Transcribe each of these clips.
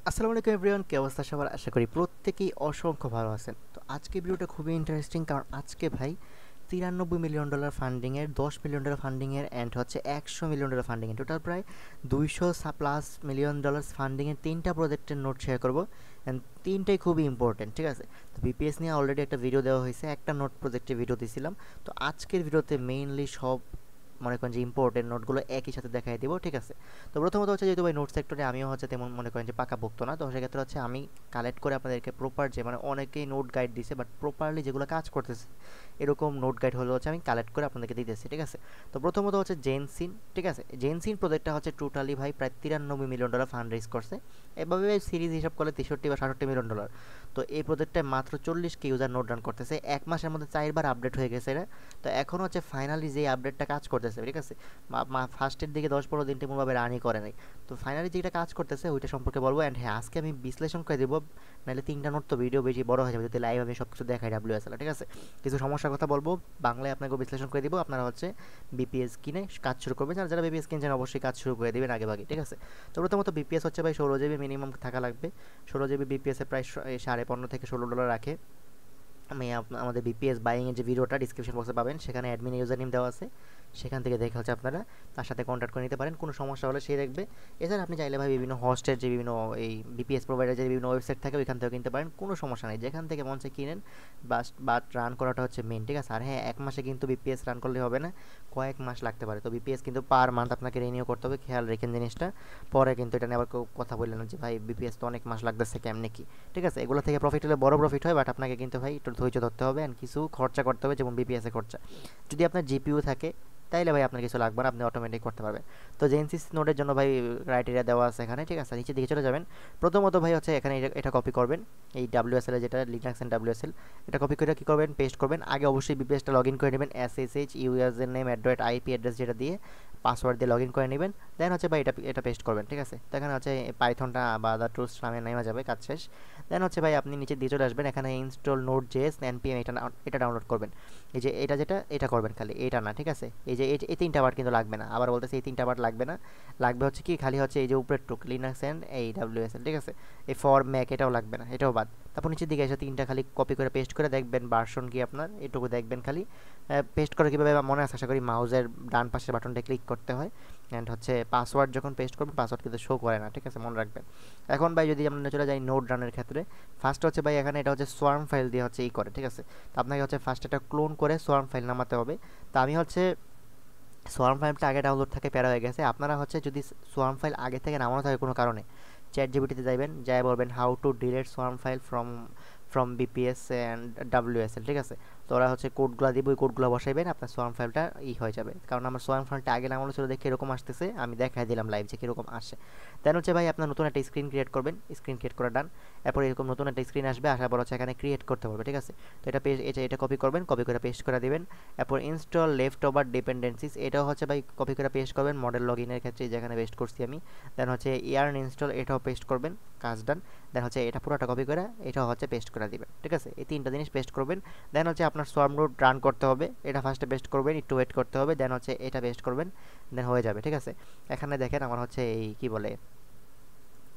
আসসালামু আলাইকুম এভরিওয়ান, কি অবস্থা সবার? আশা করি প্রত্যেকেই অসংখ্য ভালো আছেন। তো আজকে ভিডিওটা খুবই ইন্টারেস্টিং, কারণ আজকে ভাই $93 মিলিয়ন ফান্ডিংয়ের, $10 মিলিয়ন ফান্ডিংয়ের অ্যান্ড হচ্ছে $100 মিলিয়ন ফান্ডিংয়ের, টোটাল প্রায় 200+ মিলিয়ন ফান্ডিংয়ের তিনটা প্রজেক্টের নোট শেয়ার করবো। অ্যান্ড তিনটাই খুবই ইম্পর্টেন্ট, ঠিক আছে? তো বিপিএস নিয়ে অলরেডি একটা ভিডিও দেওয়া হয়েছে, একটা নোট প্রজেক্টের ভিডিও দিয়েছিলাম। তো আজকের ভিডিওতে মেইনলি সব মনে করেন যে ইম্পর্টেন্ট নোটগুলো একই সাথে দেখাই দিব, ঠিক আছে? তো প্রথমত হচ্ছে, যেহেতু ভাই নোট সেক্টরে আমিও হচ্ছে তেমন মনে করেন যে পাকাপোক্ত না, তো সেক্ষেত্রে হচ্ছে আমি কালেক্ট করে আপনাদেরকে প্রপার, যে মানে অনেকেই নোট গাইড দিছে বাট প্রপারলি যেগুলো কাজ করতেছে এরকম নোট গাইড হলো হচ্ছে আমি কালেক্ট করে আপনাদেরকে দিতেছি, ঠিক আছে? তো প্রথমত হচ্ছে জেনসিন, ঠিক আছে? জেনসিন প্রজেক্টটা হচ্ছে টোটালি ভাই প্রায় $93 মিলিয়ন ফান্ড রেজ করছে। এভাবে সিরিজ হিসাব করলে 63 বা 67 মিলিয়ন ডলার। তো এই প্রজেক্টটায় মাত্র 40K ইউজার নোট রান করতেছে, এক মাসের মধ্যে 4বার আপডেট হয়ে গেছে এটা। তো এখন হচ্ছে ফাইনালি যে আপডেটটা কাজ করতেছে, ঠিক আছে? ফার্স্টের দিকে 10-15 দিন তেমনভাবে রানই করে নাই। তো ফাইনালি যেটা কাজ করতেছে ওইটা সম্পর্কে বলবো। অ্যান্ড হ্যাঁ, আজকে আমি বিশ্লেষণ করে দেবো, নাহলে তিনটা নোট তো ভিডিও বেশি বড় হয়ে যাবে যদি লাইভ আমি সব কিছু দেখাই ডাব্লিউএসএল, ঠিক আছে? কিছু সমস্যার কথা বলবো, বাংলায় আপনাকে বিশ্লেষণ করে দিব। আপনারা হচ্ছে বিপিএস কিনে কাজ শুরু করবেন, আর যারা বিপিএস কিনছেন অবশ্যই কাজ শুরু করে দেবেন আগে ভাগে, ঠিক আছে? তো প্রথমত বিপিএস হচ্ছে ভাই 16 জিবি মিনিমাম থাকা লাগবে। 16 জিবি বিপিএসে প্রায় 15.5 থেকে 16 ডলার রাখে। আমি আমাদের বিপিএস বাইংয়ের যে ভিডিওটা ডিসক্রিপশন বক্সে পাবেন, সেখানে অ্যাডমিন ইউজার নেম দেওয়া আছে, সেখান থেকে দেখে হচ্ছে আপনারা তার সাথে কন্ট্যাক্ট করে নিতে পারেন, কোনো সমস্যা হলে সে দেখবে। এছাড়া আপনি চাইলে ভাই বিভিন্ন হোস্টের যে বিভিন্ন এই বিপিএস প্রোভাইডার যে বিভিন্ন ওয়েবসাইট থাকে ওইখান থেকেও কিনতে পারেন, কোনো সমস্যা নেই, যেখান থেকে মন চায় কিনেন। বাট রান করাটা হচ্ছে মেন, ঠিক আছে? আর হ্যাঁ, এক মাসে কিন্তু বিপিএস রান করলে হবে না, কয়েক মাস লাগতে পারে। তো বিপিএস কিন্তু পার মান্থ আপনাকে রিনিউ করতে হবে, খেয়াল রেখেন জিনিসটা। পরে কিন্তু এটা নিয়ে আবার কেউ কথা বললেন না যে ভাই বিপিএস তো অনেক মাস লাগতেছে, কেমনে কি? ঠিক আছে, এগুলো থেকে প্রফিট হলে বড় প্রফিট হয়, বাট আপনাকে কিন্তু ভাই একটু ধৈর্য ধরতে হবে অ্যান্ড কিছু খরচা করতে হবে, যেমন বিপিএসে খরচা। যদি আপনার জিপিইউ থাকে তাইলে ভাই আপনার কিছু লাগবে না, আপনি অটোমেটিক করতে পারবেন। তো জেনসিস নোডের জন্য ভাই ক্রাইটেরিয়া দেওয়া আছে এখানে, ঠিক আছে? নিচে দিকে চলে যাবেন। প্রথমত ভাই হচ্ছে এখানে এটা কপি করবেন, এই ডাব্লিউএসএল এর যেটা লিনাক্স এন্ড ডাব্লিউএসএল, এটা কপি করে কি করবেন, পেস্ট করবেন। আগে অবশ্যই বিপিএসটা লগ ইন করে নেবেন, SSH user name @IP address যেটা দিয়ে পাসওয়ার্ড দিয়ে লগ ইন করে নেবেন। দেন হচ্ছে ভাই এটা এটা পেস্ট করবেন, ঠিক আছে? তো এখানে হচ্ছে পাইথনটা বা আদার টুলস নামে নেওয়া যাবে, কাজ শেষ। দেন হচ্ছে ভাই আপনি নিচে দিয়ে চলে আসবেন, এখানে ইনস্টল নোড জেএস এনপিএম এটা ডাউনলোড করবেন। এই যে এটা যেটা এটা করবেন, খালি এটা না, ঠিক আছে? এই যে এই তিনটা বার কিন্তু লাগবে না, আবার বলতেছে এই তিনটা বার লাগবে না। লাগবে হচ্ছে কি, খালি হচ্ছে এই যে উপরের টুক লিনাক্স এন্ড এই ডাব্লিউএসএল, ঠিক আছে? এই ফর ম্যাক এটাও লাগবে না, এটাও বাদ। তারপর নিচের দিকে এসে তিনটা খালি কপি করে পেস্ট করে দেখবেন ভার্সন কি আপনার, এটুকু দেখবেন খালি। পেস্ট করে কীভাবে মনে আছে, আশা করি মাউজের ডান পাশের বাটনটা ক্লিক করতে হয়। অ্যান্ড হচ্ছে পাসওয়ার্ড যখন পেস্ট করবেন পাসওয়ার্ড কিন্তু শো করে না, ঠিক আছে? মনে রাখবেন। এখন ভাই যদি আমরা চলে যাই নোড রানের ক্ষেত্রে, ফার্স্ট হচ্ছে ভাই এখানে এটা হচ্ছে সোয়ার্ম ফাইল দিয়ে হচ্ছে করে, ঠিক আছে? তো আপনাকে হচ্ছে ফার্স্ট এটা ক্লোন করে সোয়ার্ম ফাইল নামাতে হবে। তো আমি হচ্ছে সোয়ার্ম ফাইলটা আগে ডাউনলোড থাকে, প্যারা হয়ে গেছে। আপনারা হচ্ছে যদি সোয়ার্ম ফাইল আগে থেকে নামানো থাকে কোনো কারণে, চ্যাট জিপিটিতে যাবেন, যাই বলবেন হাউ টু ডিলিট সোয়ার্ম file from from BPS and WSL, ঠিক আছে? তো ওরা হচ্ছে কোডগুলো দিব, ওই কোডগুলো বসাইবেন, আপনার সোয়ার্ম ফাইলটা হয়ে যাবে। কারণ আমার সোয়ার্ম ফাইলটা আগে নামানো ছিল দেখে এরকম আসতেছে, আমি দেখাই দিলাম লাইভ যে কীরকম আসে। দেন হচ্ছে ভাই আপনার নতুন একটা স্ক্রিন ক্রিয়েট করবেন, স্ক্রিন ক্রিয়েট করা ডান। এরপর এরকম নতুন একটা স্ক্রিন আসবে, আসার পর হচ্ছে এখানে ক্রিয়েট করতে বলবে, ঠিক আছে? তো এটা এটা কপি করবেন, কপি করে পেস্ট করে দিবেন। এরপর ইনস্টল লেফট ওভার ডিপেন্ডেন্সিস, এটাও হচ্ছে ভাই কপি করে পেস্ট করবেন মডেল লগ ইনের ক্ষেত্রে, যেখানে পেস্ট করছি আমি। দেন হচ্ছে ইয়ার্ন ইনস্টল, এটাও পেস্ট করবেন, কাজ ডান। দেন হচ্ছে এটা পুরোটা কপি করে এটাও হচ্ছে পেস্ট করে দিবেন, ঠিক আছে? এই তিনটা জিনিস পেস্ট করবেন। দেন হচ্ছে আপনার সোয়ার্ম রুট রান করতে হবে, এটা ফার্স্টে পেস্ট করবেন, একটু ওয়েট করতে হবে। দেন হচ্ছে এটা পেস্ট করবেন, দেন হয়ে যাবে, ঠিক আছে? এখানে দেখেন আমার হচ্ছে এই কি বলে,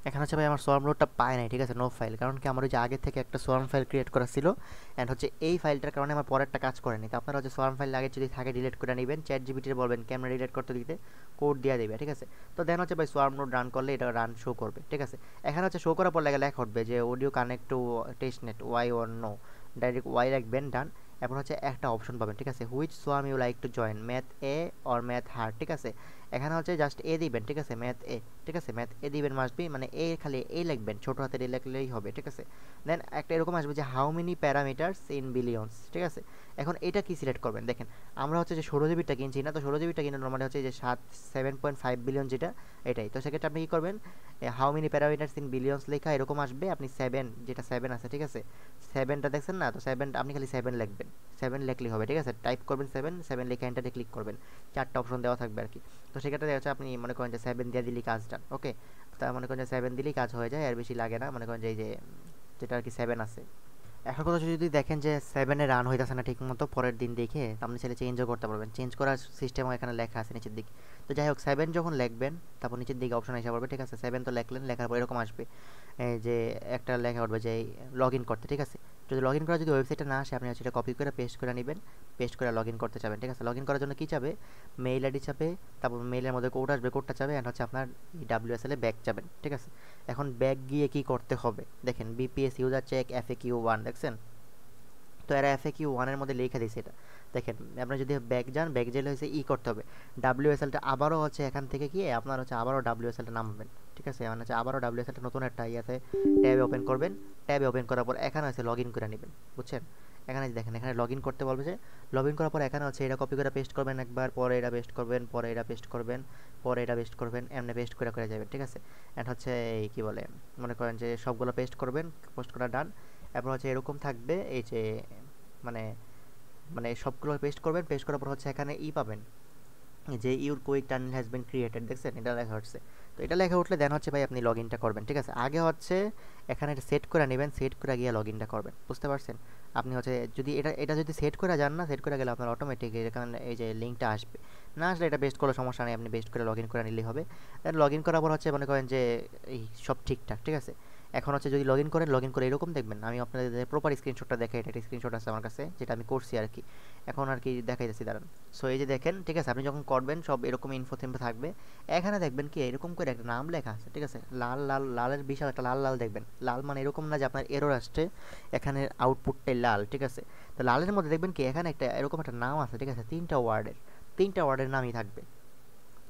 এখানে হচ্ছে ভাই আমার সোয়ার্ম লোডটা পায় নাই, ঠিক আছে? নো ফাইল, কারণ কি আমার ওই যে আগে থেকে একটা সোয়ার্ম ফাইল ক্রিয়েট করা ছিল, অ্যান্ড হচ্ছে এই ফাইলটার কারণে আমার পরেরটা কাজ করেনি। তো আপনারা হচ্ছে সোয়ার্ম ফাইল আগে যদি থাকে ডিলিট করে নেবেন, চ্যাট জিপিটির বলবেন ক্যামেরা ডিলিট করতে দিতে, কোড দিয়ে দেবে, ঠিক আছে? তো দেন হচ্ছে ভাই সোয়ার্ম নোড রান করলে এটা রান শো করবে, ঠিক আছে? এখানে হচ্ছে শো করার পর লেখা উঠবে যে audio connect to test net why or no, direct why রাখবেন, ডান। এখন হচ্ছে একটা অপশন পাবেন, ঠিক আছে? Which swarm you like to join, math A or math hard, ঠিক আছে? এখানে হচ্ছে জাস্ট এ দিবেন, ঠিক আছে? ম্যাথ এ, ঠিক আছে? ম্যাথ এ দিবেন, মাস্ট বি মানে এ, খালি এ লিখবেন, ছোট হাতের এ লিখলেই হবে, ঠিক আছে? দেন একটা এরকম আসবে যে how many parameters in billions, ঠিক আছে? এখন এটা কি সিলেক্ট করবেন, দেখেন আমরা হচ্ছে যে 16 জিবিটা কিনছি না, তো 16 জিবিটা কিনে নর্মালি হচ্ছে যে 7.5 বিলিয়ন যেটা, এটাই। তো সেক্ষেত্রে আপনি কী করবেন, how many parameters in billions লেখা এরকম আসবে, আপনি 7, যেটা 7 আছে, ঠিক আছে? 7টা দেখছেন না? তো 7 আপনি খালি 7 লিখবেন, 7 লিখলেই হবে, ঠিক আছে? টাইপ করবেন 7, 7 লিখে এন্টারে ক্লিক করবেন, চারটা অপশন দেওয়া থাকবে আর কি। তো সেক্ষেত্রে হচ্ছে আপনি মনে করেন যে 7 দিয়ে দিলেই কাজ ডান, ওকে? তা মনে করেন যে 7 দিলেই কাজ হয়ে যায়, আর বেশি লাগে না। মনে করেন যে এই যে যেটা আর কি 7 আছে, এখন কথা যদি দেখেন যে 7 এ রান হইতাছে না ঠিক মতো পরের দিন দেখে, আপনি চাইলে চেঞ্জও করতে পারবেন। চেঞ্জ করার সিস্টেমও এখানে লেখা আছে নিচের দিকে। তো যাই হোক 7 যখন লিখবেন তারপর নিচের দিকে অপশন এসে পড়বে, ঠিক আছে? 7 তো লিখলেন, লেখার পর এরকম আসবে এই যে একটা লেখা উঠবে যে লগ ইন করতে, ঠিক আছে? যদি লগ ইন করা যদি ওয়েবসাইটে না আসে, আপনি হচ্ছে এটা কপি করে পেস্ট করে নেবেন, পেস্ট করে লগ ইন করতে চাবেন, ঠিক আছে? লগ ইন করার জন্য কী চাবে? মেইল আইডি চাবে, তারপর মেইলের মধ্যে কোড আসবে, কোডটা চাবে, অ্যান্ড হচ্ছে আপনার ডাব্লিউএসএল এ ব্যাক যাবেন, ঠিক আছে? এখন ব্যাক গিয়ে কি করতে হবে দেখেন, বিপিএস ইউজার চেক FAQ1 দেখছেন? তো এরা FAQ1 এর মধ্যে লিখে দিয়েছে এটা দেখেন। আপনার যদি ব্যাক যান, ব্যাক গেলে হচ্ছে করতে হবে ডাব্লিউএসএলটা আবারও হচ্ছে এখান থেকে কি আপনার হচ্ছে আবারও ডাব্লিউএসএলটা নামাবেন, ঠিক আছে? মানে হচ্ছে আবারও ডাব্লিউএসএলটা নতুন একটা ইয়াতে ট্যাবে ওপেন করবেন। ট্যাবে ওপেন করার পর এখানে হচ্ছে লগ ইন করে নেবেন, বুঝছেন? এখানে দেখেন এখানে লগ ইন করতে বলবে, যে লগ ইন করার পর এখানে হচ্ছে এটা কপি করে পেস্ট করবেন একবার, পরে এটা পেস্ট করবেন, পরে এটা পেস্ট করবেন, পরে এটা পেস্ট করবেন, এমনি পেস্ট করে করে যাবেন, ঠিক আছে? অ্যান্ড হচ্ছে এই কী বলে, মনে করেন যে সবগুলো পেস্ট করবেন, পোস্ট করা ডান। এরপর হচ্ছে এরকম থাকবে এই যে মানে মানে সবগুলো পেস্ট করবেন, পেস্ট করার পর হচ্ছে এখানে পাবেন যে your quick tunnel has been created, দেখছেন? এটা লেখা হচ্ছে। তো এটা লেখা উঠলে দেন হচ্ছে ভাই আপনি লগ ইনটা করবেন, ঠিক আছে? আগে হচ্ছে এখানে এটা সেট করে নেবেন, সেট করে গিয়ে লগ ইনটা করবেন, বুঝতে পারছেন? আপনি হচ্ছে যদি এটা এটা যদি সেট করে যান না, সেট করে গেলে আপনার অটোমেটিক এখানে এই যে লিঙ্কটা আসবে। না আসলে এটা বেস্ট করলে সমস্যা নেই, আপনি বেস্ট করে লগ ইন করে নিলেই হবে। দেন লগ ইন করার পর হচ্ছে মনে করেন যে এই সব ঠিকঠাক, ঠিক আছে? এখন হচ্ছে যদি লগ ইন করেন, লগ ইন করে এরকম দেখবেন। আমি আপনাদের প্রপার স্ক্রিনশটটা দেখাই, এটা একটা স্ক্রিনশট আছে আমার কাছে যেটা আমি করছি আর কি, এখন আর কি দেখাইতেছি, দাঁড়ান। সো এই যে দেখেন, ঠিক আছে? আপনি যখন করবেন সব এরকম ইনফো টিনফো থাকবে। এখানে দেখবেন কি এরকম করে একটা নাম লেখা আছে, ঠিক আছে? লাল লাল, লালের বিশাল একটা লাল লাল দেখবেন। লাল মানে এরকম না যে আপনার এরর আসছে, এখানে আউটপুটটাই লাল, ঠিক আছে? তো লালের মধ্যে দেখবেন কি এখানে একটা এরকম একটা নাম আছে, ঠিক আছে? তিনটা ওয়ার্ডের নামই থাকবে।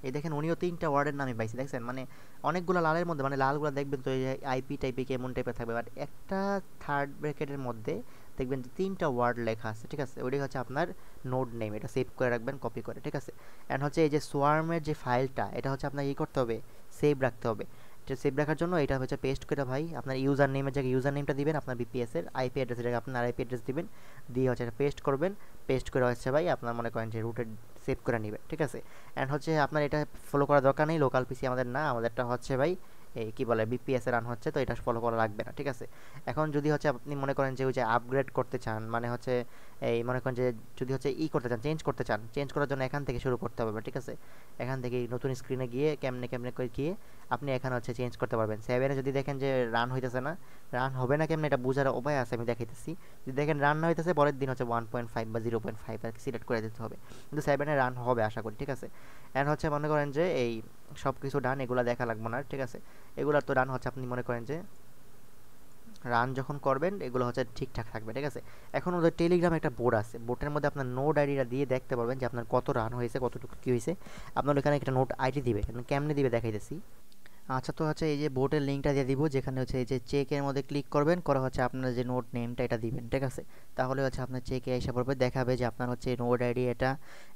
এই দেখেন উনিও 3টা ওয়ার্ডের নামই পাইছে, দেখছেন? মানে অনেকগুলো লালের মধ্যে, মানে লালগুলো দেখবেন তো এই আইপি টাইপি কেমন টাইপের থাকবে, বাট একটা থার্ড ব্র্যাকেটের মধ্যে দেখবেন যে 3টা ওয়ার্ড লেখা আছে, ঠিক আছে? ওইটাই হচ্ছে আপনার নোড নেম। এটা সেভ করে রাখবেন কপি করে, ঠিক আছে? অ্যান্ড হচ্ছে এই যে সোয়ার্মের যে ফাইলটা, এটা হচ্ছে আপনার করতে হবে, সেভ রাখতে হবে। এটা সেভ রাখার জন্য এটা হচ্ছে পেস্ট করে ভাই আপনার ইউজার নেমের জায়গায় ইউজার নেমটা দিবেন, আপনার বিপিএস এর আইপি অ্যাড্রেসের জায়গায় আপনার আইপি অ্যাড্রেস দিবেন, দিয়ে হচ্ছে এটা পেস্ট করবেন। পেস্ট করে হচ্ছে ভাই আপনার মনে করেন যে রুটের সেভ করে নেবেন, ঠিক আছে? অ্যান্ড হচ্ছে আপনার এটা ফলো করার দরকার নেই, লোকাল পিসি আমাদের না, আমাদেরটা হচ্ছে ভাই এই কী বলে বিপিএস এ রান হচ্ছে, তো এটা ফলো করা লাগবে না, ঠিক আছে? এখন যদি হচ্ছে আপনি মনে করেন যে ওই যে আপগ্রেড করতে চান, মানে হচ্ছে এই মনে করেন যে যদি হচ্ছে করতে চান, চেঞ্জ করতে চান, চেঞ্জ করার জন্য এখান থেকে শুরু করতে হবে, ঠিক আছে? এখান থেকে নতুন স্ক্রিনে গিয়ে কেমনে কেমনে করে গিয়ে আপনি এখানে হচ্ছে চেঞ্জ করতে পারবেন। 7 যদি দেখেন যে রান হইতেছে না, রান হবে না কেমনে এটা বোঝার উপায় আছে, আমি দেখাইতেছি। যদি দেখেন রান না হইতেছে, পরের দিন হচ্ছে 1.5 বা 0.5 আর কি সিলেক্ট করে দিতে হবে, কিন্তু 7 রান হবে আশা করি, ঠিক আছে? অ্যান্ড হচ্ছে মনে করেন যে এই সব কিছু ডান, এগুলো দেখা লাগবে না, ঠিক আছে? এগুলার তো রান হচ্ছে আপনি মনে করেন যে রান যখন করবেন এগুলো হচ্ছে ঠিকঠাক থাকবে, ঠিক আছে? এখন ওদের টেলিগ্রামে একটা বোর্ড আছে, বোর্ডের মধ্যে আপনার নোট আইডিটা দিয়ে দেখতে পারবেন যে আপনার কত রান হয়েছে, কতটুকু কী হয়েছে। আপনার ওখানে একটা নোট আইডি দিবে, কেমনে দিবে দেখাইতেছি। আচ্ছা, তো হচ্ছে এই যে বোর্ডের লিঙ্কটা দিয়ে দিব, যেখানে হচ্ছে এই যে চেকের মধ্যে ক্লিক করবেন, করে হচ্ছে আপনার যে নোট নেমটা এটা দিবেন, ঠিক আছে? তাহলে হচ্ছে আপনার চেকে এসে পড়বে, দেখাবে যে আপনার হচ্ছে নোট আইডি এটা,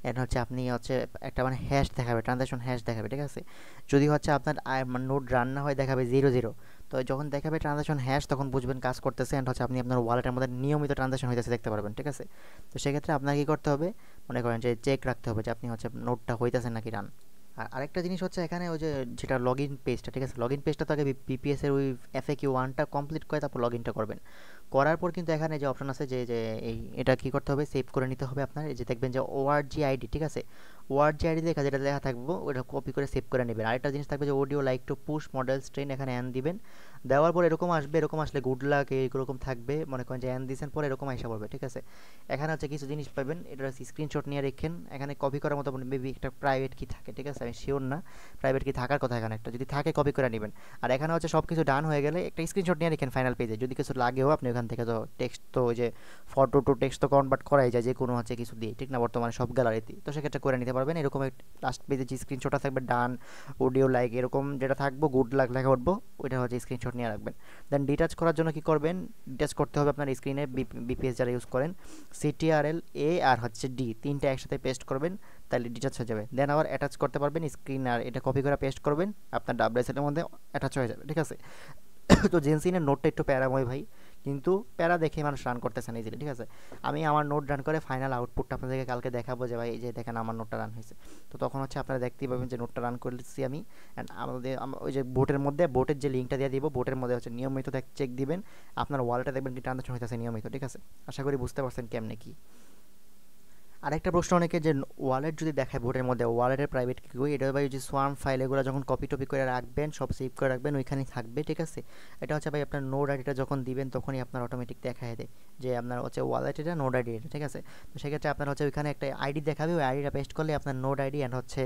এন্ড হচ্ছে আপনি হচ্ছে একটা মানে হ্যাশ দেখাবে, ট্রানজাকশন হ্যাশ দেখাবে, ঠিক আছে? যদি হচ্ছে আপনার নোট রান না হয় দেখাবে 00। তো যখন দেখাবে ট্রানজাকশন হ্যাশ তখন বুঝবেন কাজ করতেছে, এন্ড হচ্ছে আপনি আপনার ওয়ালেটের মধ্যে নিয়মিত ট্রানজাকশন হইতেছে দেখতে পারবেন, ঠিক আছে? তো সেক্ষেত্রে আপনার কী করতে হবে, মনে করেন যে চেক রাখতে হবে যে আপনি হচ্ছে নোটটা হইতেছে নাকি রান। আর আরেকটা জিনিস হচ্ছে এখানে ওই যে যেটা লগ ইন পেজটা, ঠিক আছে? লগ ইন পেজটা তো আগে বিপিএস এর ওই FAQ1টা কমপ্লিট করে তারপর লগ ইনটা করবেন। করার পর কিন্তু এখানে যে অপশন আছে যে যে এই এটা কী করতে হবে, সেভ করে নিতে হবে আপনার। এই যে দেখবেন যে ORG আইডি, ঠিক আছে? ORG আইডি দেখা যেটা লেখা থাকবো ওটা কপি করে সেভ করে নেবেন। আরেকটা জিনিস থাকবে যে audio like to push model strain, এখানে অ্যান দিবেন। দেওয়ার পর এরকম আসবে, এরকম আসলে গুড লাক এরকম থাকবে, মনে করেন যে অ্যান দিয়েছেন পরে এরকম আইসা পড়বে, ঠিক আছে? এখানে হচ্ছে কিছু জিনিস পাবেন, এটা স্ক্রিনশট নিয়ে রেখেন। এখানে কপি করার মতো মেবি একটা প্রাইভেট কি থাকে, ঠিক আছে? আমি শিওর না প্রাইভেট কি থাকার কথা, এখানে একটা যদি থাকে কপি করে নেবেন। আর এখানে হচ্ছে সব কিছু ডান হয়ে গেলে একটা স্ক্রিনশট নিয়ে রেখেন ফাইনাল পেজে, যদি কিছু লাগেও আপনি ওখান থেকে তো টেক্সট তো ওই যে ফটো টু টেক্সট তো কনভার্ট করাই যায় যে কোনো হচ্ছে কিছু দিয়ে, ঠিক না? বর্তমানে সব গ্যালারিতে, তো সেক্ষেত্রে করে নিতে পারবেন। এরকম লাস্ট পেজে যে স্ক্রিনশটটা থাকবে ডান অডিও লাইক এরকম যেটা থাকবো গুড লাক লেখা উঠবো, ওইটা হচ্ছে স্ক্রিনশট নিয়ে রাখবেন। দেন ডিটাচ করার জন্য কি করবেন, ডিটাচ করতে হবে আপনার স্ক্রিনে বিপিএস যারা ইউজ করেন CTRL A আর হচ্ছে D তিনটা একসাথে পেস্ট করবেন, তাহলে ডিটাচ হয়ে যাবে। দেন আবার অ্যাটাচ করতে পারবেন স্ক্রিন, আর এটা কপি করে পেস্ট করবেন, আপনার WSL এর মধ্যে অ্যাটাচ হয়ে যাবে, ঠিক আছে? তো জেনসিনের নোটটা একটু প্যারাময় ভাই, কিন্তু প্যারা দেখে মানুষ রান করতেছে না ইজিলি, ঠিক আছে? আমি আমার নোট রান করে ফাইনাল আউটপুটটা আপনাদেরকে কালকে দেখাবো যে ভাই এই যে দেখেন আমার নোটটা রান হয়েছে। তো তখন হচ্ছে আপনারা দেখতেই পাবেন যে নোটটা রান করছি আমি। অ্যান্ড আমাদের ওই যে বোটের মধ্যে বোটের যে লিঙ্কটা দিয়ে দিব, বোটের মধ্যে হচ্ছে নিয়মিত চেক দিবেন আপনার ওয়ালেটে, দেখবেন কি ট্রানজাকশন হইতেছে নিয়মিত, ঠিক আছে? আশা করি বুঝতে পারছেন কেমনে কি। আরেকটা প্রশ্ন অনেকে যে ওয়ালেট যদি দেখায় বোর্ডের মধ্যে, ওয়ালেটের প্রাইভেট কি কই, এটা ভাই যে সোয়ার্ম ফাইল এগুলো যখন কপি টপি করে রাখবেন, সব সেভ করে রাখবেন, ওইখানেই থাকবে, ঠিক আছে? এটা হচ্ছে ভাই আপনার নোড আইডিটা যখন দিবেন তখনই আপনার অটোমেটিক দেখায় দেয় যে আপনার হচ্ছে ওয়ালেট এটা, নোড আইডি এটা, ঠিক আছে? তো সেক্ষেত্রে আপনার হচ্ছে ওইখানে একটা আইডি দেখাবে, ওই আইডিটা পেস্ট করলে আপনার নোড আইডি অ্যান্ড হচ্ছে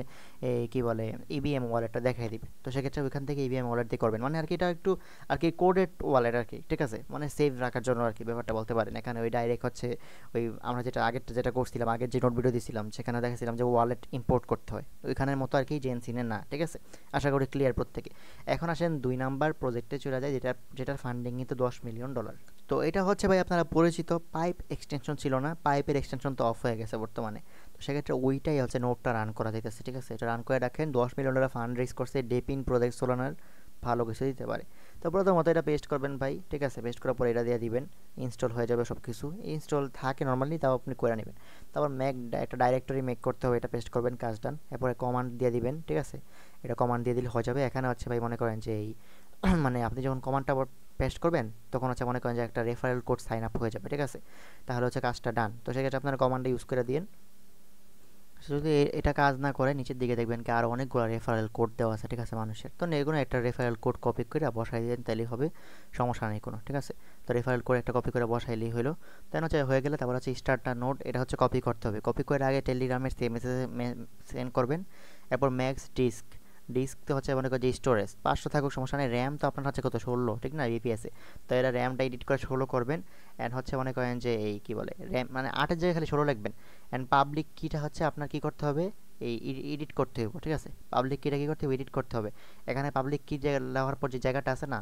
এই কী বলে ইবিএম ওয়ালেটটা দেখাই দিবে। তো সেক্ষেত্রে ওইখান থেকে ইবিএম ওয়ালেট দিয়ে করবেন, মানে আর কি এটা একটু আর কি কোডেড ওয়ালেট আর কি, ঠিক আছে? মানে সেভ রাখার জন্য আর কি ব্যাপারটা বলতে পারেন। এখানে ওই ডাইরেক্ট হচ্ছে ওই আমরা যেটা আগেরটা যেটা করছিলাম, আগের যে নোট ভিডিও দিয়েছিলাম সেখানে দেখাছিলাম যে ওয়ালেট ইম্পোর্ট করতে হয়, ওইখানের মতো আর কি জেনসিনের না, ঠিক আছে? আশা করি ক্লিয়ার প্রত্যেকে। এখন আসেন 2 নাম্বার প্রজেক্টে চলে যায়, যেটার ফান্ডিং কিন্তু $10 মিলিয়ন। তো এটা হচ্ছে ভাই আপনারা পরিচিত পাইপ এক্সটেনশন ছিল না, পাইপের এক্সটেনশন তো অফ হয়ে গেছে বর্তমানে। তো সেক্ষেত্রে ওইটাই হচ্ছে নোটটা রান করা যাইতেছে, ঠিক আছে? এটা রান করে রাখেন, $10 মিলিয়ন ফান্ড রেজ করছে ডেপিন প্রজেক্ট সোলানার, ভালো কিছু দিতে পারে। তো প্রথমত এটা পেস্ট করবেন ভাই, ঠিক আছে? পেস্ট করার পর এটা দিয়ে দিবেন, ইনস্টল হয়ে যাবে সব কিছু, ইনস্টল থাকে নর্মালি, তাও আপনি করে নেবেন। তারপর একটা ডাইরেক্টরি মেক করতে হবে, এটা পেস্ট করবেন, কাজ ডান। এরপরে কমান্ড দিয়ে দিবেন, ঠিক আছে? এটা কমান্ড দিয়ে দিলে হয়ে যাবে। এখানে হচ্ছে ভাই মনে করেন যে এই মানে আপনি যখন কমান্ডটা পেস্ট করবেন তখন হচ্ছে মনে করেন যে একটা রেফারেল কোড সাইন আপ হয়ে যাবে, ঠিক আছে? তাহলে হচ্ছে কাজটা ডান। তো সেক্ষেত্রে আপনারা কমান্ডটা ইউজ করে দিন। যদি এটা কাজ না করে নিচের দিকে দেখবেন কি আরও অনেকগুলো রেফারেল কোড দেওয়া আছে, ঠিক আছে, মানুষের। তো এগুলো একটা রেফারেল কোড কপি করে বসাই দেন, তাহলেই হবে, সমস্যা নেই কোনো, ঠিক আছে? তো রেফারেল কোড একটা কপি করে বসাইলেই হলো। দেন হচ্ছে হয়ে গেলে তারপর হচ্ছে স্টার্টটা নোট, এটা হচ্ছে কপি করতে হবে। কপি করে আগে টেলিগ্রামের মেসেজে সেন্ড করবেন। এরপর ম্যাক্স ডিস্ক তো হচ্ছে মনে করেন যে স্টোরেজ 500 থাকুক, সমস্যা নেই। র্যাম তো আপনার হচ্ছে কত 16, ঠিক না, বিপিএসে? তো এটা র্যামটা এডিট করে 16 করবেন। অ্যান্ড হচ্ছে মনে করেন যে এই কী বলে র্যাম মানে 8-এর জায়গায় খালি 16 লিখবেন। অ্যান্ড পাবলিক কিটা হচ্ছে আপনার কী করতে হবে, এই এডিট করতে হবে, ঠিক আছে? পাবলিক কিটা কী করতে হবে, এডিট করতে হবে। এখানে পাবলিক কি দেওয়ার পর যে জায়গাটা আছে না,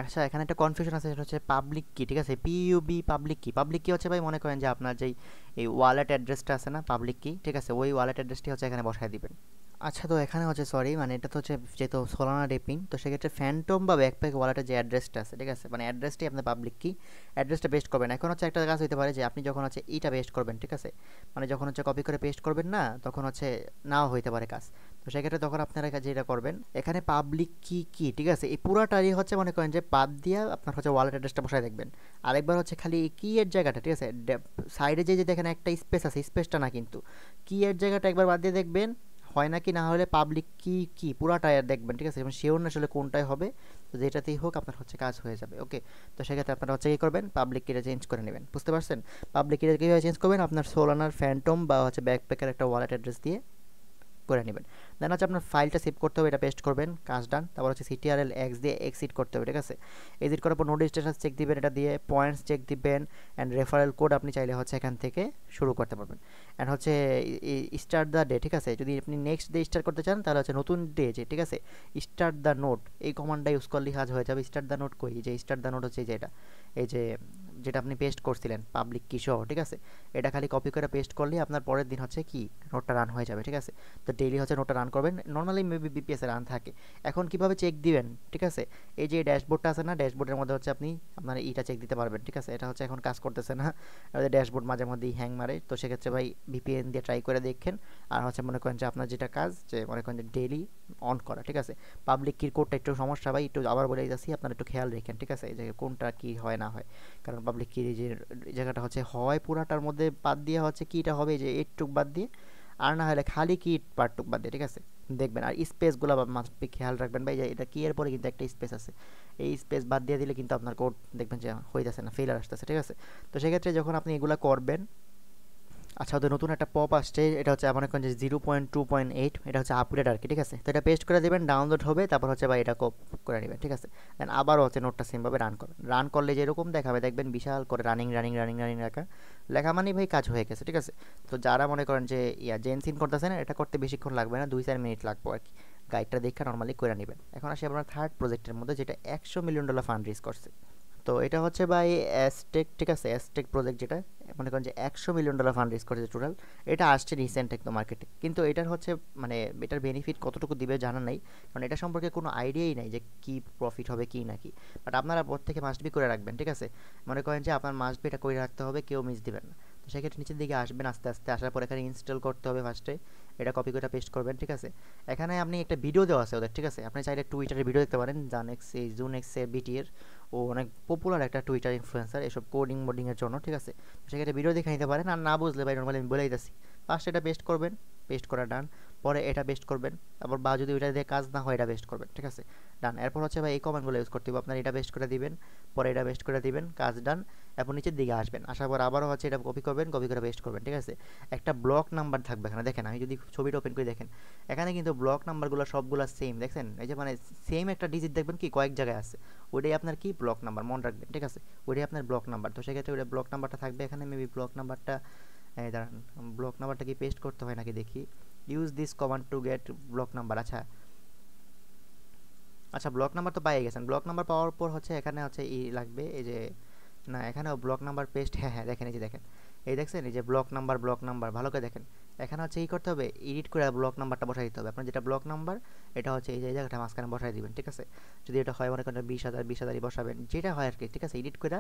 আচ্ছা এখানে একটা কনফিউশন আছে, সেটা হচ্ছে পাবলিক কি, ঠিক আছে? পিইউবি পাবলিক কি হচ্ছে ভাই মনে করেন যে আপনার যেই এই ওয়ালেট অ্যাড্রেসটা আছে না, পাবলিক কি, ঠিক আছে? ওই ওয়ালেট অ্যাড্রেসটি হচ্ছে এখানে বসায় দিবেন। আচ্ছা, তো এখানে হচ্ছে সরি মানে এটা তো হচ্ছে যেহেতু সোলানা ডেপিন, তো সেক্ষেত্রে ফ্যান্টম বা ব্যাকপ্যাক ওয়ালেটের যে অ্যাড্রেসটা আছে, ঠিক আছে, মানে অ্যাড্রেসটি আপনার পাবলিক কি, অ্যাড্রেসটা পেস্ট করবেন। এখন হচ্ছে একটা কাজ হতে পারে যে আপনি যখন হচ্ছে এইটা পেস্ট করবেন, ঠিক আছে, মানে যখন হচ্ছে কপি করে পেস্ট করবেন না, তখন হচ্ছে নাও হইতে পারে কাজ। তো সেক্ষেত্রে তখন আপনারা যেটা করবেন, এখানে পাবলিক কি, ঠিক আছে, এই পুরাটারই হচ্ছে মনে করেন যে বাদ দিয়ে আপনার হচ্ছে ওয়ালেট অ্যাড্রেসটা বসায় দেখবেন। আরেকবার হচ্ছে খালি কি এর জায়গাটা, ঠিক আছে, সাইডে যে দেখেন একটা স্পেস আছে, স্পেসটা না কিন্তু কি এর জায়গাটা একবার বাদ দিয়ে দেখবেন হয় নাকি, না হলে পাবলিক কি পুরাটাই দেখবেন, ঠিক আছে? এবং শিওর না আসলে কোনটাই হবে, তো যেটাতেই হোক আপনার হচ্ছে কাজ হয়ে যাবে, ওকে? তো সেক্ষেত্রে আপনারা হচ্ছে কী করবেন, পাবলিক কিটা চেঞ্জ করে নেবেন, বুঝতে পারছেন? পাবলিক কিটা কীভাবে চেঞ্জ করবেন, আপনার সোলানার ফ্যান্টম বা হচ্ছে ব্যাকপ্যাকের একটা ওয়ালেট অ্যাড্রেস দিয়ে করে নেবেন। দেন হচ্ছে আপনার ফাইলটা সেভ করতে হবে, এটা পেস্ট করবেন, কাজ ডান। তারপর হচ্ছে সিটিআরএল এক্স দিয়ে এক্সিট করতে হবে, ঠিক আছে? এক্সিট করার পর নোট স্ট্যাটাস চেক দিবেন, এটা দিয়ে পয়েন্টস চেক দিবেন। অ্যান্ড রেফারেল কোড আপনি চাইলে হচ্ছে এখান থেকে শুরু করতে পারবেন। অ্যান্ড হচ্ছে স্টার্ট দ্য ডে, ঠিক আছে? যদি আপনি নেক্সট ডে স্টার্ট করতে চান তাহলে হচ্ছে নতুন ডে যে, ঠিক আছে, স্টার্ট দ্য নোট এই কমান্ডটা ইউজ করলেই কাজ হয়ে যাবে। স্টার্ট দ্য নোট কই, যে স্টার্ট দ্য নোট হচ্ছে এই যে যেটা আপনি পেস্ট করছিলেন পাবলিক কি সহ, ঠিক আছে? এটা খালি কপি করে পেস্ট করলেই আপনার পরের দিন হচ্ছে কি নোটটা রান হয়ে যাবে, ঠিক আছে? তো ডেইলি হচ্ছে নোটটা রান করবেন, নর্মালি মেবি বিপিএসে রান থাকে। এখন কিভাবে চেক দিবেন, ঠিক আছে? এই যে ড্যাশবোর্ডটা আছে না, ড্যাশবোর্ডের মধ্যে হচ্ছে আপনি আপনার ইটা চেক দিতে পারবেন, ঠিক আছে? এটা হচ্ছে এখন কাজ করতেছে না, ড্যাশবোর্ড মাঝে মধ্যেই হ্যাং মারে। তো সেক্ষেত্রে ভাই ভিপিএন দিয়ে ট্রাই করে দেখেন। আর হচ্ছে মনে করেন যে আপনার যেটা কাজ, যে মনে করেন যে ডেইলি অন করা, ঠিক আছে? পাবলিক কির কোডটা একটু সমস্যা ভাই, একটু আবার বলে দিতেছি, আপনারা একটু খেয়াল রাখেন, ঠিক আছে, যে কোনটা কি হয় না হয়। কারণ পাবলিক কির যে জায়গাটা হচ্ছে হয় পুরাটার মধ্যে বাদ দিয়ে হচ্ছে কিটা হবে যে এইটুক বাদ দিয়ে, আর না হলে খালি কি পার্টটুক বাদ দিয়ে, ঠিক আছে? দেখবেন আর স্পেসগুলো মাস্ট বি খেয়াল রাখবেন ভাই, যে এটা কি এর পরে কিন্তু একটা স্পেস আছে, এই স্পেস বাদ দিয়ে দিলে কিন্তু আপনার কোড দেখবেন যে হইতেছে না, ফেলার আসতেছে, ঠিক আছে? তো সেক্ষেত্রে যখন আপনি এগুলো করবেন, আচ্ছা ওদের নতুন একটা পপ আসছে, এটা হচ্ছে মনে করেন যে 0.2.8, এটা হচ্ছে আপগ্রেড আর কি, ঠিক আছে? তো এটা পেস্ট করে দেবেন, ডাউনলোড হবে, তারপর হচ্ছে বা এটা কপ করে নেবেন, ঠিক আছে? দেন আবারও হচ্ছে নোটটা সেমভাবে রান করবেন। রান করলে যেরকম দেখাবে দেখবেন বিশাল করে রানিং লেখা লেখা মানে ভাই কাজ হয়ে গেছে, ঠিক আছে? তো যারা মনে করেন যে জেনসিন করতেছেন, এটা করতে বেশিক্ষণ লাগবে না, 2-4 মিনিট লাগবে আর কি। গাইডটা দেখে নর্মালি করে নেবেন। এখন আসি আপনার থার্ড প্রজেক্টের মধ্যে, যেটা $100 মিলিয়ন ফান্ড রেজ করছে। তো এটা হচ্ছে ভাই অ্যাজটেক, ঠিক আছে? অ্যাজটেক প্রজেক্ট যেটা মনে করেন যে $100 মিলিয়ন ফান্ড রেজ করেছে টোটাল। এটা আসছে রিসেন্ট একদম মার্কেটে, কিন্তু এটার হচ্ছে মানে এটার বেনিফিট কতটুকু দিবে জানা নাই, কারণ এটা সম্পর্কে কোনো আইডিয়াই নাই যে কি প্রফিট হবে কি না কি। বাট আপনারা পর থেকে মাস্ট বি করে রাখবেন, ঠিক আছে? মনে করেন যে আপনার মাস্ট বি এটা করে রাখতে হবে, কেউ মিস দিবেন না। তো সেক্ষেত্রে নিচের দিকে আসবেন আস্তে আস্তে, আসার পর এখানে ইনস্টল করতে হবে ফার্স্টে। এটা কপি করে পেস্ট করবেন, ঠিক আছে? এখানে আপনি একটা ভিডিও দেওয়া আছে ওদের, ঠিক আছে? আপনি চাইলে টুইটারে ভিডিও দেখতে পারেন, জানেক্স এই জুনেক্স এর বিটিএর, ও অনেক পপুলার একটা টুইটার ইনফ্লুয়েন্সার এসব কোডিং মোডিংয়ের জন্য, ঠিক আছে? তো সেক্ষেত্রে ভিডিও দেখে নিতে পারেন, আর না বুঝলে ভাই নর্মালি আমি বলেই দিচ্ছি। ফার্স্ট এটা পেস্ট করবেন, পেস্ট করা ডান। পরে এটা পেস্ট করবেন, তারপর বা যদি ওইটা দিয়ে কাজ না হয় এটা পেস্ট করবেন, ঠিক আছে? ডান। এরপর হচ্ছে ভাই এই কমান্ডগুলো ইউজ করতে হবে আপনার। এটা পেস্ট করে দিবেন, পরে এটা পেস্ট করে দিবেন, কাজ ডান। এরপর নিচের দিকে আসবেন, আসার পর আবারও হচ্ছে এটা কপি করবেন, কপি করে পেস্ট করবেন, ঠিক আছে? একটা ব্লক নাম্বার থাকবে এখানে, দেখেন আমি যদি ছবিটা ওপেন করে দেখেন, এখানে কিন্তু ব্লক নাম্বারগুলো সবগুলো সেম, দেখছেন? এই যে মানে সেম একটা ডিজিট দেখবেন কি কয়েক জায়গায় আছে, ওইটাই আপনার কি ব্লক নাম্বার, মনে রাখবেন, ঠিক আছে? ওইটাই আপনার ব্লক নাম্বার। তো সেক্ষেত্রে ওইটা ব্লক নাম্বারটা থাকবে এখানে। মেবি ব্লক নাম্বারটা, এই দাঁড়ান, ব্লক নাম্বারটা কি পেস্ট করতে হয় নাকি দেখি। Use this command to gate block number. আচ্ছা আচ্ছা, ব্লক নাম্বার তো পেয়ে গেছেন। ব্লক নাম্বার পাওয়ার পর হচ্ছে এখানে হচ্ছে ই লাগবে, এই যে না এখানেও ব্লক নাম্বার পেস্ট, হ্যাঁ হ্যাঁ দেখেন, এই যে দেখেন, এই দেখছেন এই যে ব্লক নাম্বার, ব্লক নাম্বার ভালো করে দেখেন। এখানে হচ্ছে ই করতে হবে, এডিট করে ব্লক নাম্বারটা বসাই দিতে হবে। আপনার যেটা ব্লক নাম্বার এটা হচ্ছে এই যে এই জায়গাটা মাঝখানে বসাই দিবেন, ঠিক আছে? যদি এটা হয় মনে করেন 20,000, 20,000ই বসাবেন, যেটা হয় আর কি, ঠিক আছে? এডিট করে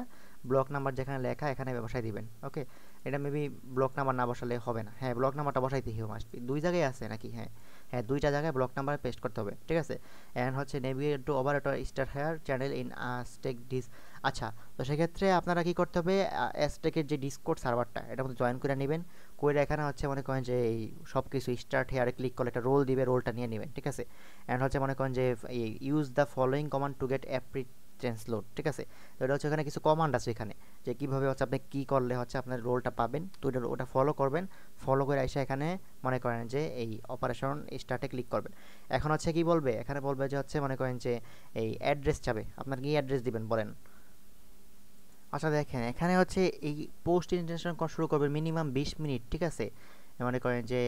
ব্লক নাম্বার যেখানে লেখা এখানে বসাই দিবেন, ওকে? এটা মেবি ব্লক নাম্বার না বসালে হবে না। হ্যাঁ, ব্লক নাম্বারটা বসাইতে হবে মাস্ট বি। দুই জায়গায় আছে নাকি? হ্যাঁ হ্যাঁ, দুইটা জায়গায় ব্লক নাম্বার পেস্ট করতে হবে, ঠিক আছে? অ্যান্ড হচ্ছে navigate to operator star here channel in stake dish. আচ্ছা, তো সেক্ষেত্রে আপনারা কি করতে হবে, অ্যাজটেকের যে ডিসকর্ড সার্ভারটা এটার মধ্যে জয়েন করে নেবেন। করে এখানে হচ্ছে মনে করেন যে এই সব কিছু স্টার্ট হেয়ারে ক্লিক করলে একটা রোল দিবে, রোলটা নিয়ে নেবেন, ঠিক আছে? অ্যান্ড হচ্ছে মনে করেন যে এই use the following command to get apprentice load, ঠিক আছে? তো এটা হচ্ছে এখানে কিছু কমান্ড আছে এখানে, যে কীভাবে হচ্ছে আপনি কী করলে হচ্ছে আপনার রোলটা পাবেন। তো ওটা ফলো করবেন। ফলো করে এসে এখানে মনে করেন যে এই অপারেশন স্টার্টে ক্লিক করবেন। এখন হচ্ছে কি বলবে, এখানে বলবে যে হচ্ছে মনে করেন যে এই অ্যাড্রেস চাবে, আপনার কি অ্যাড্রেস দিবেন বলেন। আচ্ছা দেখেন, এখানে হচ্ছে এই পোস্ট ইন্টেনশন করা শুরু করবেন মিনিমাম 20 মিনিট, ঠিক আছে? মনে করেন যে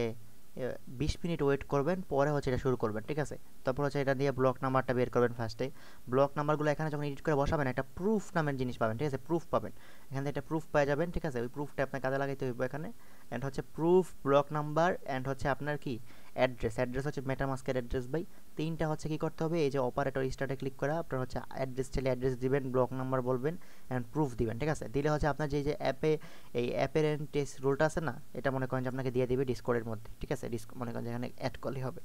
20 মিনিট ওয়েট করবেন, পরে হচ্ছে এটা শুরু করবেন, ঠিক আছে? তারপর হচ্ছে এটা দিয়ে ব্লক নাম্বারটা বের করবেন ফার্স্টে। ব্লক নাম্বারগুলো এখানে যখন এডিট করে বসাবেন একটা প্রুফ নামের জিনিস পাবেন, ঠিক আছে? প্রুফ পাবেন এখান থেকে, একটা প্রুফ পেয়ে যাবেন, ঠিক আছে? ওই প্রুফটা আপনার কাজে লাগাইতে হইব এখানে। অ্যান্ড হচ্ছে প্রুফ, ব্লক নাম্বার, অ্যান্ড হচ্ছে আপনার কি অ্যাড্রেস। অ্যাড্রেস হচ্ছে মেটামাস্কের অ্যাড্রেস ভাই। তিনটা হচ্ছে কি করতে হবে, এই যে অপারেটর স্টার্টে ক্লিক করা, আপনার হচ্ছে অ্যাড্রেস চাইলে অ্যাড্রেস দিবেন, ব্লক নাম্বার বলবেন, অ্যান্ড প্রুফ দিবেন, ঠিক আছে? দিলে হচ্ছে আপনার যে অ্যাপে এই অ্যাপের টেস্ট রোলটা আছে না, এটা মনে করেন যে আপনাকে দিয়ে দিবে ডিসকর্ডের মধ্যে, ঠিক আছে? মনে করেন যেখানে অ্যাড করলে হবে।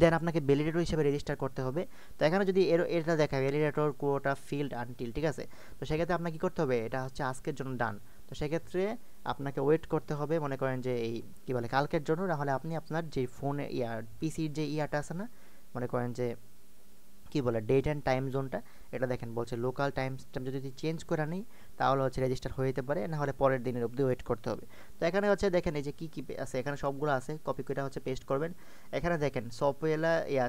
দেন আপনাকে ভ্যালিডেটর হিসেবে রেজিস্টার করতে হবে। তো এখানে যদি এটা দেখা ভ্যালিডেটর কোটা ফিল্ড আনটিল, ঠিক আছে? তো সেক্ষেত্রে আপনাকে কী করতে হবে, এটা হচ্ছে আজকের জন্য ডান। তো সেক্ষেত্রে আপনাকে ওয়েট করতে হবে মনে করেন যে এই কী বলে কালকের জন্য, নাহলে আপনি আপনার যে ফোনে পিসির যে ইয়াটা আছে না, মনে করেন যে কি বলে ডেট অ্যান্ড টাইম জোনটা, এটা দেখেন বলছে লোকাল টাইম যদি চেঞ্জ করে নিই তাহলে হচ্ছে রেজিস্টার হয়ে যেতে পারে, না হলে পরের দিনের অবধি ওয়েট করতে হবে। তো এখানে হচ্ছে দেখেন এই যে কী কী আছে, এখানে সবগুলো আছে, কপি করে হচ্ছে পেস্ট করবেন। এখানে দেখেন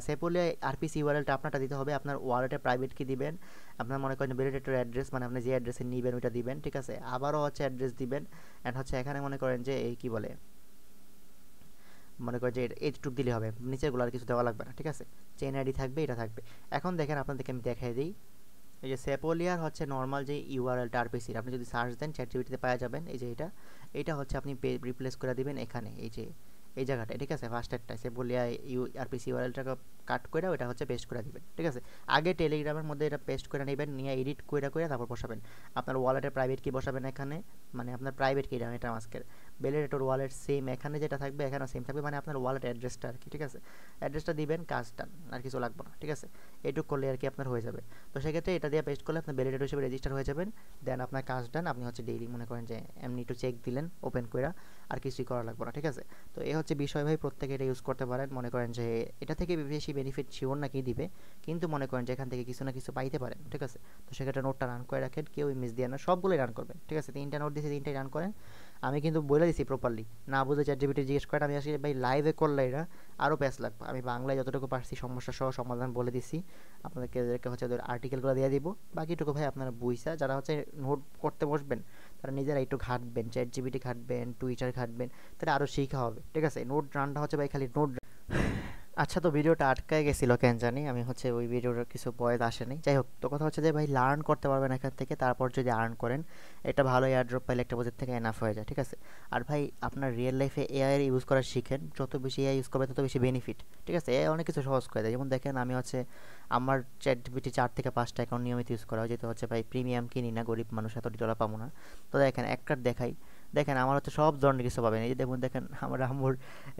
সেপোলিয়া আরপিসি ইউআরএলটা আপনারটা দিতে হবে, আপনার ওয়ালেটে প্রাইভেট কি দিবেন, আপনার মনে করেন ভ্যালিডেটর অ্যাড্রেস মানে আপনি যে অ্যাড্রেসে নেবেন ওইটা দিবেন, ঠিক আছে? আবারও হচ্ছে অ্যাড্রেস দিবেন। অ্যান্ড হচ্ছে এখানে মনে করেন যে এই কী বলে মনে করেন যে এইটুক দিলে হবে, নিচেরগুলো আর কিছু দেওয়া লাগবে না, ঠিক আছে? চেইন আইডি থাকবে, এটা থাকবে। এখন দেখেন আপনাদেরকে আমি দেখাই দিই, এই যে সেপোলিয়ার হচ্ছে নর্মাল যে ইউআরএলটা আরপিসির, আপনি যদি সার্চ দেন চ্যাটজিপিটিতে পাওয়া যাবেন। এই যে এটা হচ্ছে আপনি রিপ্লেস করে দিবেন এখানে, এই যে এই জায়গাটায়, ঠিক আছে? ফার্স্টেরটা সেপোলিয়া আরপিসি ইউআরএলটাকে কাট করে ওটা হচ্ছে পেস্ট করে দিবেন, ঠিক আছে? আগে টেলিগ্রামের মধ্যে এটা পেস্ট করে নেবেন, নিয়ে এডিট করে তারপর বসাবেন। আপনার ওয়ালেটে প্রাইভেট কি বসাবেন এখানে, মানে আপনার প্রাইভেট কি এটা মাস্কের ভ্যালিডেটর ওয়ালেট সেম এখানে যেটা থাকবে এখানেও সেম থাকবে, মানে আপনার ওয়ালেট অ্যাড্রেসটা আর কি, ঠিক আছে? অ্যাড্রেসটা দিবেন, কাজটা আর কিছু লাগবে না, ঠিক আছে? এইটুকু করলে আর কি আপনার হয়ে যাবে। তো সেক্ষেত্রে এটা দিয়ে পেস্ট করলে আপনার ভ্যালিডেটর হিসেবে রেজিস্টার হয়ে যাবেন। দেন আপনার কাজ ডান, আপনি হচ্ছে ডেইলি মনে করেন যে এমনি একটু চেক দিলেন ওপেন করে, আর কিছুই করা লাগবে না, ঠিক আছে? তো এই হচ্ছে বিষয় ভাই, প্রত্যেকে এটা ইউজ করতে পারেন। মনে করেন যে এটা থেকে বেশি বেনিফিট শিওর না কি দিবে, কিন্তু মনে করেন যে এখান থেকে কিছু না কিছু পাইতে পারেন, ঠিক আছে? তো সেক্ষেত্রে নোটটা রান করে রাখেন, কেউ মিস দিয়ে না, সবগুলোই রান করবেন, ঠিক আছে? 3টা নোট দিয়েছি, 3টাই রান করেন। আমি কিন্তু বলে দিছি প্রপারলি, না বুঝে চ্যাটজিপিটি জিজ্ঞেস করেন। আমি আসলে ভাই লাইভে করলে এটা আরও প্যাচ লাগবে। আমি বাংলায় যতটুকু পারছি সমস্যা সহ সমাধান বলে দিছি, আপনাদেরকে হচ্ছে ওদের আর্টিকেলগুলো দিয়ে দিব। বাকিটুকু ভাই আপনারা বুঝছা যারা হচ্ছে নোট করতে বসবেন তারা নিজেরা একটু ঘাটবেন, চ্যাটজিপিটি ঘাটবেন, টুইটার ঘাটবেন, তাহলে আরও শেখা হবে, ঠিক আছে? নোট রানটা হচ্ছে ভাই খালি নোট আচ্ছা, তো ভিডিওটা আটকায় গেছিল কেন জানি, আমি হচ্ছে ওই ভিডিওর কিছু ভয়েস আসেনি। যাই হোক, তো কথা হচ্ছে যে ভাই লার্ন করতে পারবেন এখান থেকে, তারপর যদি আর্ন করেন একটা ভালো এয়ারড্রপ পাইলে একটা প্রজেক্ট থেকে এনাফ হয়ে যায়, ঠিক আছে। আর ভাই আপনার রিয়েল লাইফে এআই এর ইউজ করা শিখেন, যত বেশি এআই ইউজ করবে তত বেশি বেনিফিট, ঠিক আছে। এআই অনেক কিছু সহজ করে দেয়। যেমন দেখেন আমি হচ্ছে আমার চ্যাট জিপিটি 4 থেকে 5টা অ্যাকাউন্ট নিয়মিত ইউজ করা হয়, যেহেতু হচ্ছে ভাই প্রিমিয়াম কিনি না, গরিব মানুষ এত ডলার পাবো না। তো দেখেন এক কার্ড দেখাই, দেখেন আমার হচ্ছে সব ধরনের কিছু পাবেন। এই যে দেখুন, দেখেন আমার আম্মুর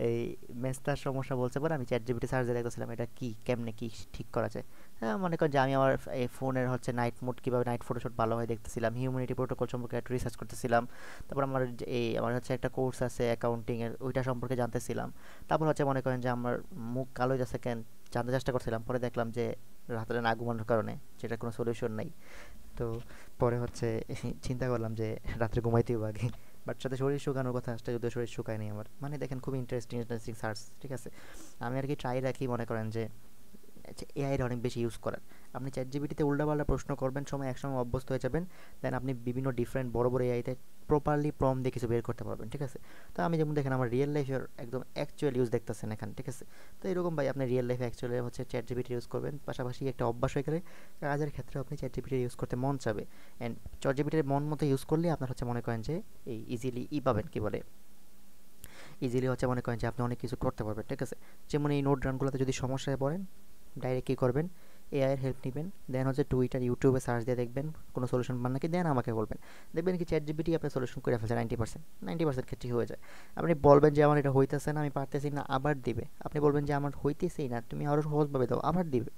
এই মেস্তার সমস্যা বলছে পরে আমি চ্যাট জিপিটি সার্চ দিয়ে দেখতেছিলাম এটা কি, কেমনে কি ঠিক করা যায়। হ্যাঁ, মনে করেন যে আমি আমার এই ফোনের হচ্ছে নাইট মোড কীভাবে নাইট ফটোশুট ভালো হয় দেখতেছিলাম, হিউম্যানিটি প্রোটোকল সম্পর্কে একটু রিসার্চ করতেছিলাম। তারপর আমার আমার হচ্ছে একটা কোর্স আছে অ্যাকাউন্টিংয়ের, ওইটা সম্পর্কে জানতেছিলাম। তারপর হচ্ছে মনে করেন যে আমার মুখ কালো হয়ে যাচ্ছে কেন জানতে চেষ্টা করছিলাম, পরে দেখলাম যে রাত্রে না ঘুমানোর কারণে, যেটা কোনো সলিউশন নাই। তো পরে হচ্ছে চিন্তা করলাম যে রাত্রে ঘুমাইতে হবে আগে, বাট সাথে শরীর শুকানোর কথা আসলে যদিও শরীর শুকায়নি আমার। মানে দেখেন খুব ইন্টারেস্টিং ইন্টারেস্টিং সার্চ, ঠিক আছে। আমি আর কি ট্রাই রাখি মনে করেন যে এআইয়ের অনেক বেশি ইউজ করার। আপনি চ্যাট জিপিটিতে উল্টাপাল্টা প্রশ্ন করবেন, সময় একসময় অভ্যস্ত হয়ে যাবেন, দেন আপনি বিভিন্ন ডিফারেন্ট বড় বড় এআইতে প্রপারলি প্রম দিয়ে কিছু বের করতে পারবেন, ঠিক আছে। তো আমি যেমন দেখেন আমার রিয়েল লাইফের একদম অ্যাকচুয়াল ইউজ দেখতেছেন এখানে, ঠিক আছে। তো এরকম ভাই আপনি রিয়েল লাইফে অ্যাকচুয়ালি হচ্ছে চ্যাট জিপিটি ইউজ করবেন, পাশাপাশি একটা অভ্যাস হয়ে গেলে কাজের ক্ষেত্রে আপনি চ্যাট জিপিটি ইউজ করতে মন চাবে। অ্যান্ড চ্যাট জিপিটির মন মতো ইউজ করলে আপনার হচ্ছে মনে করেন যে এই ইজিলি পাবেন, কি বলে, ইজিলি হচ্ছে মনে করেন যে আপনি অনেক কিছু করতে পারবেন, ঠিক আছে। যেমন এই নোট রানগুলোতে যদি সমস্যায় পড়েন, ডাইরেক্ট কী করবেন, এআই এর হেল্প নেবেন, দেন হচ্ছে টুইটার ইউটিউবে সার্চ দিয়ে দেখবেন কোনো সলিউশন পান নাকি, দেন আমাকে বলবেন। দেখবেন কি চ্যাট জিপিটি আপনার সলিউশন করে ফেলছে 90% ক্ষেত্রেই হয়ে যায়। আপনি বলবেন যে আমার এটা হইতেছে না, আমি পারতেছি না, আবার দিবে। আপনি বলবেন যে আমার হইতেছেই না, তুমি আরও সহজভাবে দাও, আবার দিবে।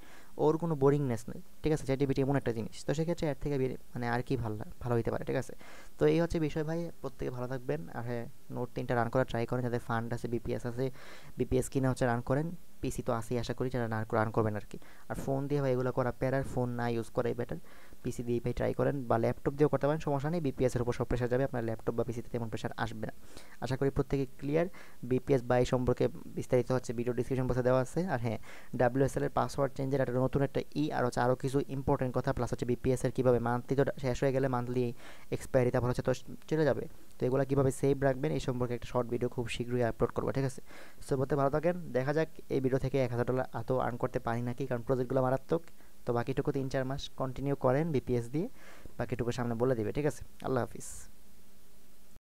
ওর কোনো বোরিংনেস নেই, ঠিক আছে। চ্যাট জিপিটি এমন একটা জিনিস, তো সেক্ষেত্রে এর থেকে মানে আর কি ভালো ভালো হইতে পারে, ঠিক আছে। তো এই হচ্ছে বিষয় ভাই, প্রত্যেকে ভালো থাকবেন। আর হ্যাঁ, নোট 3টা রান করার ট্রাই করেন, যাদের ফান্ড আছে, বিপিএস আছে, বিপিএস কিনে হচ্ছে রান করেন। পিসি তো আসেই আশা করি, যারা রান করবেন আর কি। আর ফোন দিয়ে ভাই এগুলো করা প্যারার, ফোন না ইউজ করাই বেটার। পিসি দিয়ে ভাই ট্রাই করেন, বা ল্যাপটপ দিয়েও করতে পারেন, সমস্যা নেই। বিপিএসের উপর সব প্রেশার যাবে, আপনার ল্যাপটপ বা পিসিতে তেমন প্রেশার আসবে না। আশা করি প্রত্যেকে ক্লিয়ার। বিপিএস বাই সম্পর্কে বিস্তারিত হচ্ছে ভিডিও ডিসক্রিপশন বক্সে দেওয়া আছে। আর হ্যাঁ, ডাব্লিউএসএল এর পাসওয়ার্ড চেঞ্জের একটা নতুন একটা আর হচ্ছে আরও কিছু ইম্পর্টেন্ট কথা, প্লাস হচ্ছে বিপিএস এর কীভাবে মান্থলি তো শেষ হয়ে গেলে মান্থলি এক্সপায়ারি তারপর হচ্ছে তো চলে যাবে, তো এগুলো কীভাবে সেভ রাখবেন এই সম্পর্কে একটা শর্ট ভিডিও খুব শীঘ্রই আপলোড করবো, ঠিক আছে। সো বলতে ভালো থাকেন, দেখা যাক এই ভিডিও থেকে $1000 এত আর্ন করতে পারি নাকি, কারণ প্রজেক্টগুলো মারাত্মক। তো বাকিটুকু 3-4 মাস কন্টিনিউ করেন বিপিএস দিয়ে, বাকিটুকু সামনে বলে দিবে, ঠিক আছে। আল্লাহ হাফিজ।